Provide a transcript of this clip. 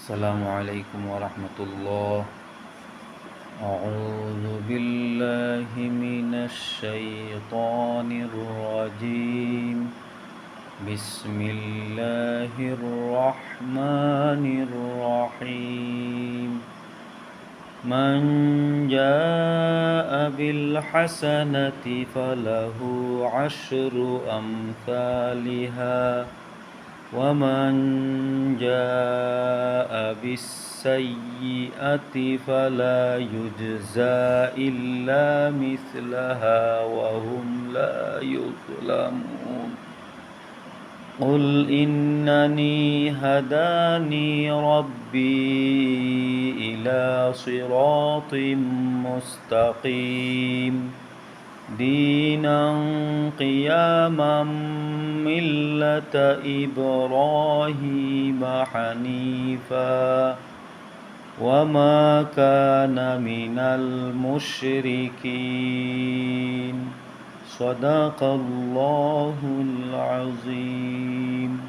السلام عليكم ورحمة الله. أعوذ بالله من الشيطان الرجيم. بسم الله الرحمن الرحيم. من جاء بالحسنة فله عشر أمثالها ومن جاء بالسيئة فلا يجزى إلا مثلها وهم لا يظلمون. قل إنني هداني ربي إلى صراط مستقيم دينا قياما ملة إبراهيم حنيفا وما كان من المشركين. صدق الله العظيم.